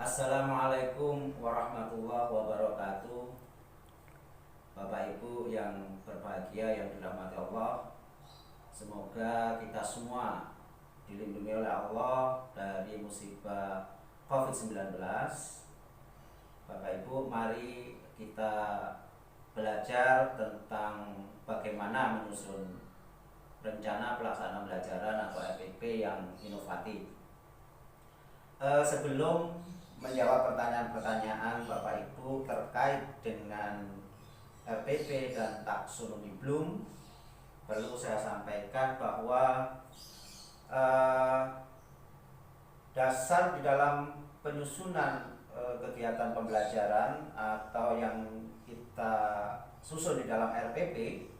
Assalamualaikum warahmatullahi wabarakatuh. Bapak Ibu yang berbahagia yang dirahmati Allah, semoga kita semua dilindungi oleh Allah dari musibah COVID-19. Bapak Ibu, mari kita belajar tentang bagaimana menyusun rencana pelaksanaan pembelajaran atau RPP yang inovatif. Sebelum menjawab pertanyaan-pertanyaan Bapak Ibu terkait dengan RPP dan taksonomi Bloom, perlu saya sampaikan bahwa dasar di dalam penyusunan kegiatan pembelajaran atau yang kita susun di dalam RPP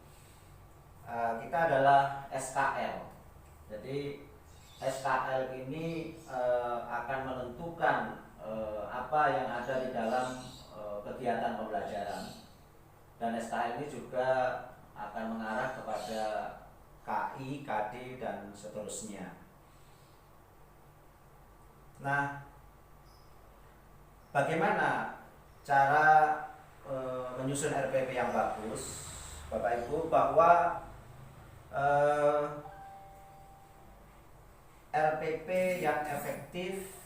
kita adalah SKL. Jadi SKL ini akan menentukan apa yang ada di dalam kegiatan pembelajaran, dan SKL ini juga akan mengarah kepada KI, KD, dan seterusnya. Nah, bagaimana cara menyusun RPP yang bagus, Bapak Ibu, bahwa RPP yang efektif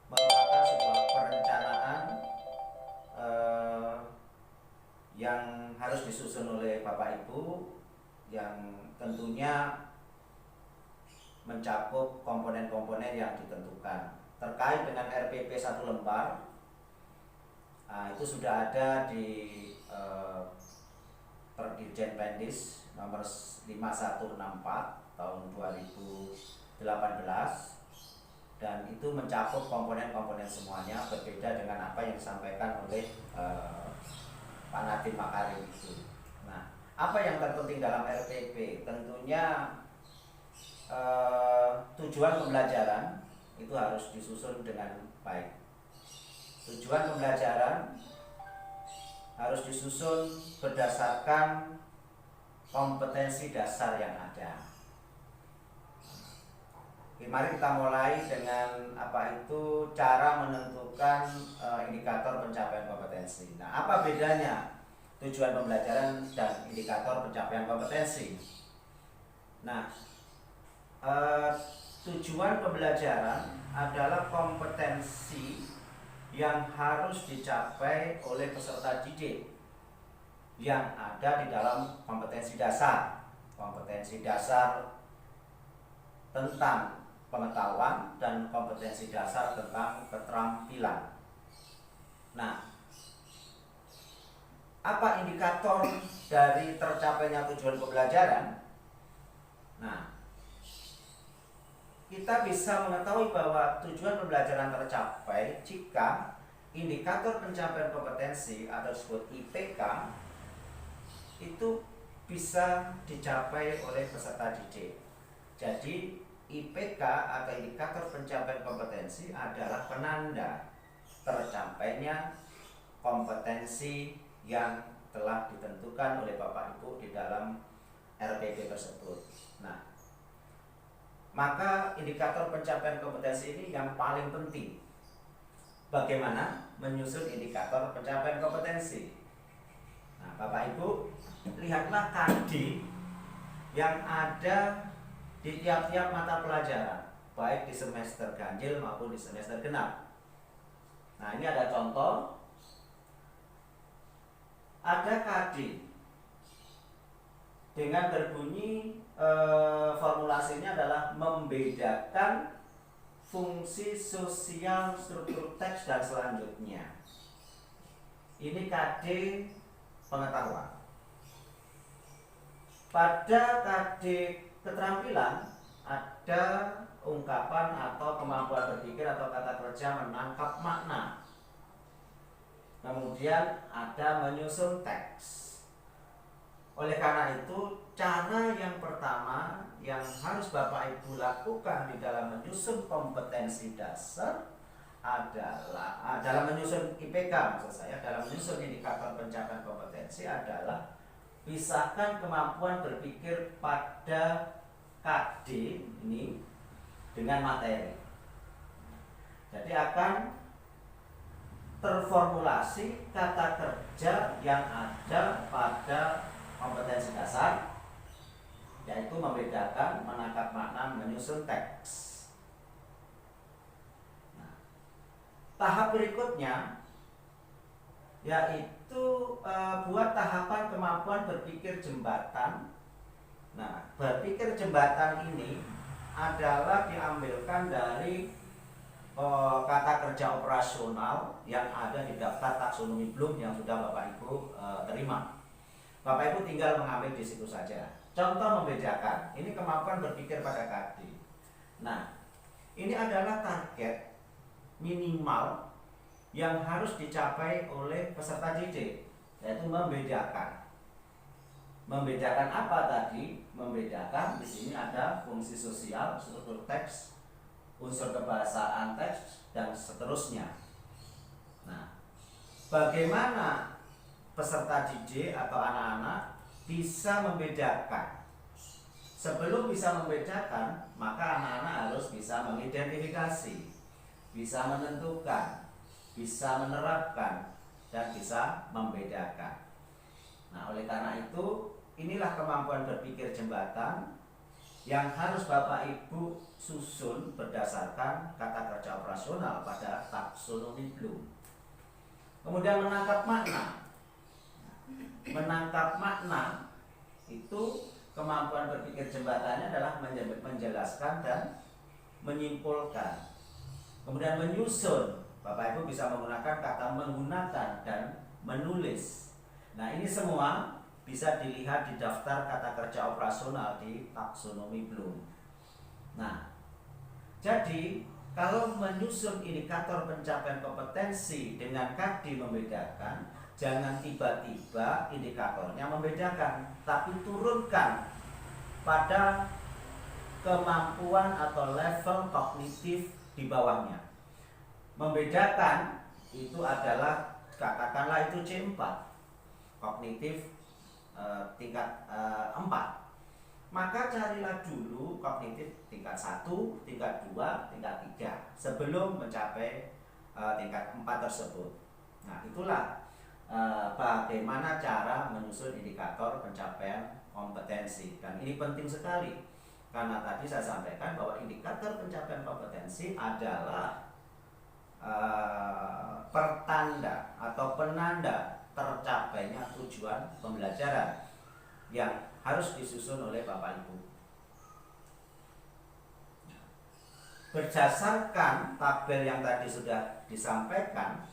merupakan sebuah perencanaan yang harus disusun oleh Bapak Ibu, yang tentunya mencakup komponen-komponen yang ditentukan. Terkait dengan RPP 1 lembar, itu sudah ada di Dirjen Pendis nomor 5164 tahun 2018, dan itu mencakup komponen-komponen semuanya, berbeda dengan apa yang disampaikan oleh Pak Nadiem Makarim itu. Nah, apa yang terpenting dalam RPP? Tentunya tujuan pembelajaran itu harus disusun dengan baik. Tujuan pembelajaran harus disusun berdasarkan kompetensi dasar yang ada. Oke, mari kita mulai dengan cara menentukan indikator pencapaian kompetensi. Nah, apa bedanya tujuan pembelajaran dan indikator pencapaian kompetensi? Nah, tujuan pembelajaran adalah kompetensi yang harus dicapai oleh peserta didik yang ada di dalam kompetensi dasar. Kompetensi dasar tentang pengetahuan dan kompetensi dasar tentang keterampilan. Nah, apa indikator dari tercapainya tujuan pembelajaran? Nah, kita bisa mengetahui bahwa tujuan pembelajaran tercapai jika indikator pencapaian kompetensi atau disebut IPK itu bisa dicapai oleh peserta didik. Jadi IPK atau indikator pencapaian kompetensi adalah penanda tercapainya kompetensi yang telah ditentukan oleh Bapak Ibu di dalam RPP tersebut. Nah, maka indikator pencapaian kompetensi ini yang paling penting. Bagaimana menyusun indikator pencapaian kompetensi? Nah, Bapak Ibu, lihatlah KD yang ada di tiap-tiap mata pelajaran, baik di semester ganjil maupun di semester genap. Nah, ini ada contoh. Ada KD dengan berbunyi formulasinya adalah membedakan fungsi sosial struktur teks dan selanjutnya. Ini KD pengetahuan. Pada KD keterampilan ada ungkapan atau kemampuan berpikir atau kata kerja menangkap makna. Kemudian ada menyusun teks. Oleh karena itu, cara yang pertama yang harus Bapak Ibu lakukan di dalam menyusun kompetensi dasar adalah dalam menyusun IPK, maksud saya, dalam menyusun indikator pencapaian kompetensi adalah pisahkan kemampuan berpikir pada KD ini dengan materi. Jadi akan terformulasi kata kerja yang ada pada kompetensi dasar, yaitu membedakan, menangkap makna, menyusun teks. Nah, tahap berikutnya yaitu buat tahapan kemampuan berpikir jembatan. Nah, berpikir jembatan ini adalah diambilkan dari kata kerja operasional yang ada di daftar taksonomi Bloom yang sudah Bapak Ibu terima. Bapak Ibu tinggal mengambil di situ saja. Contoh membedakan, ini kemampuan berpikir pada KD. Nah, ini adalah target minimal yang harus dicapai oleh peserta didik, yaitu membedakan. Membedakan apa tadi? Membedakan di sini ada fungsi sosial, struktur teks, unsur kebahasaan teks, dan seterusnya. Nah, bagaimana peserta didik atau anak-anak bisa membedakan? Sebelum bisa membedakan, maka anak-anak harus bisa mengidentifikasi, bisa menentukan, bisa menerapkan, dan bisa membedakan. Nah, oleh karena itu, inilah kemampuan berpikir jembatan yang harus Bapak Ibu susun berdasarkan kata kerja operasional pada taksonomi Bloom. Kemudian menangkap makna. Menangkap makna itu kemampuan berpikir jembatannya adalah menjelaskan dan menyimpulkan. Kemudian menyusun, Bapak Ibu bisa menggunakan kata menggunakan dan menulis. Nah, ini semua bisa dilihat di daftar kata kerja operasional di taksonomi Bloom. Nah, jadi kalau menyusun indikator pencapaian kompetensi dengan KD membedakan, jangan tiba-tiba indikatornya membedakan, tapi turunkan pada kemampuan atau level kognitif di bawahnya. Membedakan itu adalah, katakanlah itu C4, kognitif tingkat 4. Maka carilah dulu kognitif tingkat 1, tingkat 2, tingkat 3 sebelum mencapai tingkat 4 tersebut. Nah, itulah bagaimana cara menyusun indikator pencapaian kompetensi. Dan ini penting sekali, karena tadi saya sampaikan bahwa indikator pencapaian kompetensi adalah pertanda atau penanda tercapainya tujuan pembelajaran yang harus disusun oleh Bapak Ibu. Berdasarkan tabel yang tadi sudah disampaikan,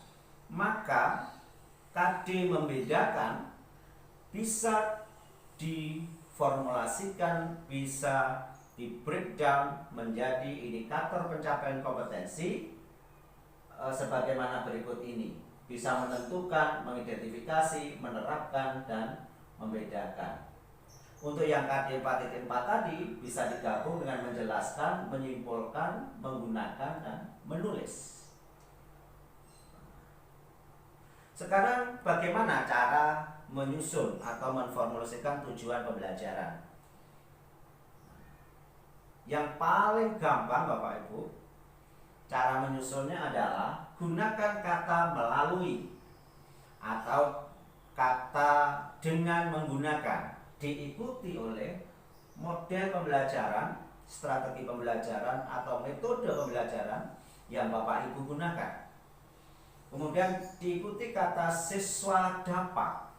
maka KD membedakan bisa diformulasikan, bisa di breakdown menjadi indikator pencapaian kompetensi sebagaimana berikut ini. Bisa menentukan, mengidentifikasi, menerapkan, dan membedakan. Untuk yang KD 4.4 tadi bisa digabung dengan menjelaskan, menyimpulkan, menggunakan, dan menulis. Sekarang bagaimana cara menyusun atau menformulasikan tujuan pembelajaran? Yang paling gampang Bapak Ibu, cara menyusunnya adalah gunakan kata melalui atau kata dengan menggunakan, diikuti oleh model pembelajaran, strategi pembelajaran, atau metode pembelajaran yang Bapak Ibu gunakan. Kemudian diikuti kata siswa dapat,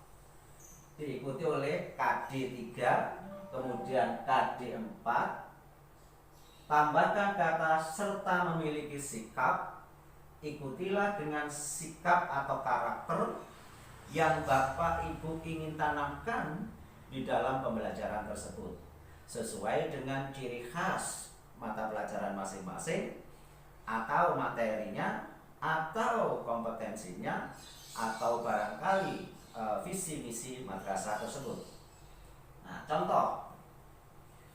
diikuti oleh KD 3, kemudian KD 4, tambahkan kata serta memiliki sikap, ikutilah dengan sikap atau karakter yang Bapak Ibu ingin tanamkan di dalam pembelajaran tersebut, sesuai dengan ciri khas mata pelajaran masing-masing, atau materinya, atau kompetensinya, atau barangkali visi misi madrasah tersebut. Nah, contoh,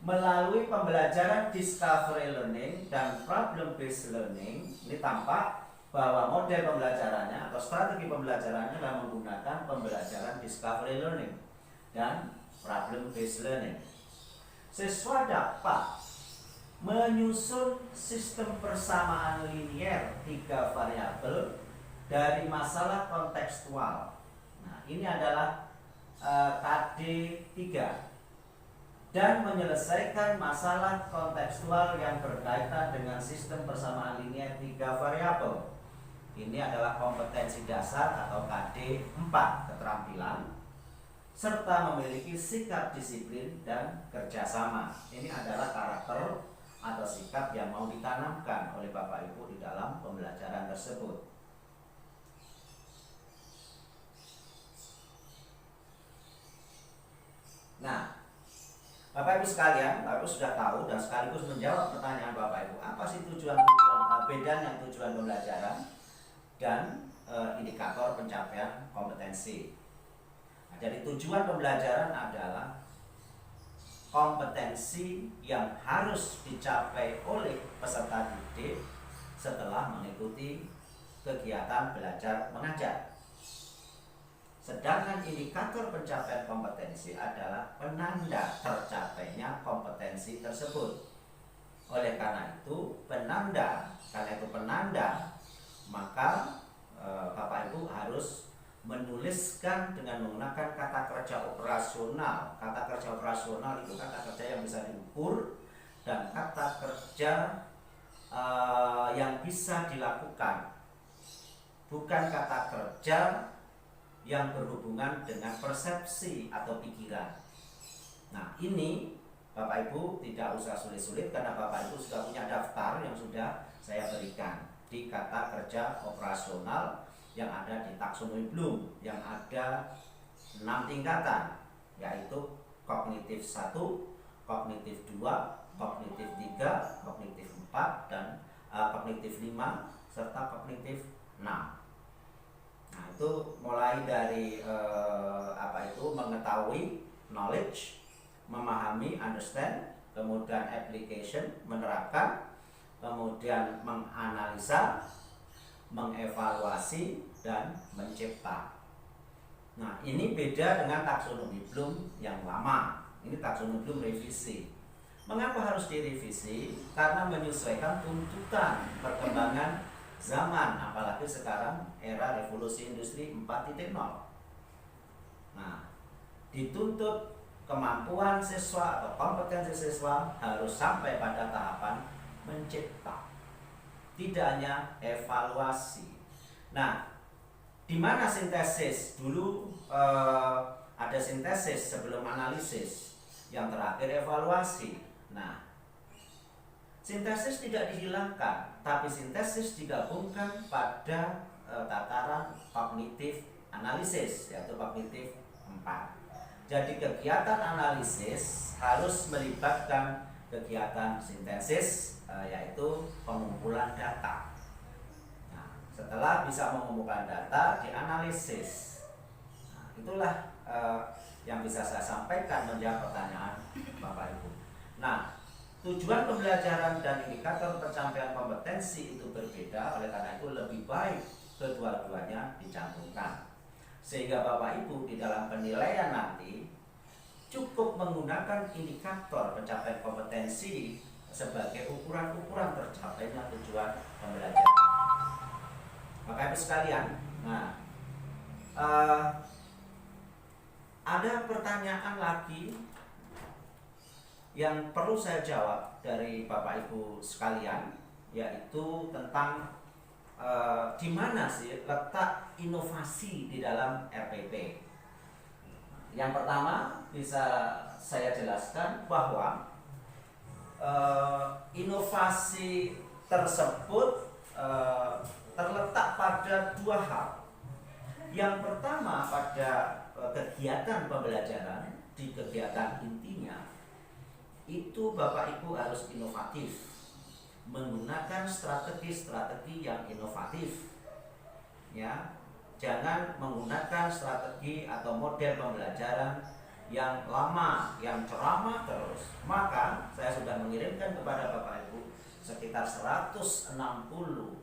melalui pembelajaran discovery learning dan problem based learning, ini tampak bahwa model pembelajarannya atau strategi pembelajarannya adalah menggunakan pembelajaran discovery learning dan problem based learning. Siswa dapat menyusun sistem persamaan linier 3 variabel dari masalah kontekstual. Nah, ini adalah KD 3 dan menyelesaikan masalah kontekstual yang berkaitan dengan sistem persamaan linier 3 variabel. Ini adalah kompetensi dasar atau KD 4, keterampilan, serta memiliki sikap disiplin dan kerjasama. Ini adalah karakter atau sikap yang mau ditanamkan oleh Bapak Ibu di dalam pembelajaran tersebut. Nah, Bapak Ibu sekalian, Bapak Ibu sudah tahu dan sekaligus menjawab pertanyaan Bapak Ibu, apa sih bedanya tujuan pembelajaran dan indikator pencapaian kompetensi. Nah, jadi tujuan pembelajaran adalah kompetensi yang harus dicapai oleh peserta didik setelah mengikuti kegiatan belajar mengajar. Sedangkan indikator pencapaian kompetensi adalah penanda tercapainya kompetensi tersebut. Oleh karena itu penanda, maka Bapak Ibu harus menuliskan dengan menggunakan kata kerja operasional. Kata kerja operasional itu kata kerja yang bisa diukur dan kata kerja yang bisa dilakukan, bukan kata kerja yang berhubungan dengan persepsi atau pikiran. Nah, ini Bapak Ibu tidak usah sulit-sulit karena Bapak Ibu sudah punya daftar yang sudah saya berikan di kata kerja operasional yang ada di taksonomi Bloom, yang ada 6 tingkatan, yaitu kognitif 1, kognitif 2, kognitif 3, kognitif 4, dan kognitif 5, serta kognitif 6. Nah, itu mulai dari mengetahui, knowledge, memahami, understand, kemudian application, menerapkan, kemudian menganalisa, mengevaluasi, dan mencipta. Nah, ini beda dengan taksonomi Bloom yang lama. Ini taksonomi Bloom revisi. Mengapa harus direvisi? Karena menyesuaikan tuntutan perkembangan zaman, apalagi sekarang era revolusi industri 4.0. Nah, dituntut kemampuan siswa atau kompetensi siswa harus sampai pada tahapan mencipta, tidak hanya evaluasi. Nah, di mana sintesis? Dulu ada sintesis sebelum analisis, yang terakhir evaluasi. Nah, sintesis tidak dihilangkan, tapi sintesis digabungkan pada tataran kognitif analisis, yaitu kognitif 4. Jadi kegiatan analisis harus melibatkan kegiatan sintesis, yaitu pengumpulan data. Nah, setelah bisa mengumpulkan data, dianalisis. Nah, itulah yang bisa saya sampaikan menjawab pertanyaan Bapak Ibu. Nah, tujuan pembelajaran dan indikator pencapaian kompetensi itu berbeda, oleh karena itu lebih baik kedua-duanya dicantumkan. Sehingga Bapak Ibu di dalam penilaian nanti cukup menggunakan indikator pencapaian kompetensi sebagai ukuran-ukuran tercapainya tujuan pembelajaran. Bapak Ibu sekalian, nah ada pertanyaan lagi yang perlu saya jawab dari Bapak Ibu sekalian, yaitu tentang di mana sih letak inovasi di dalam RPP. Yang pertama bisa saya jelaskan bahwa inovasi tersebut terletak pada dua hal. Yang pertama pada kegiatan pembelajaran, di kegiatan intinya itu Bapak Ibu harus inovatif, menggunakan strategi-strategi yang inovatif, ya. Jangan menggunakan strategi atau model pembelajaran yang lama, yang ceramah terus. Maka saya sudah mengirimkan kepada Bapak Ibu sekitar 160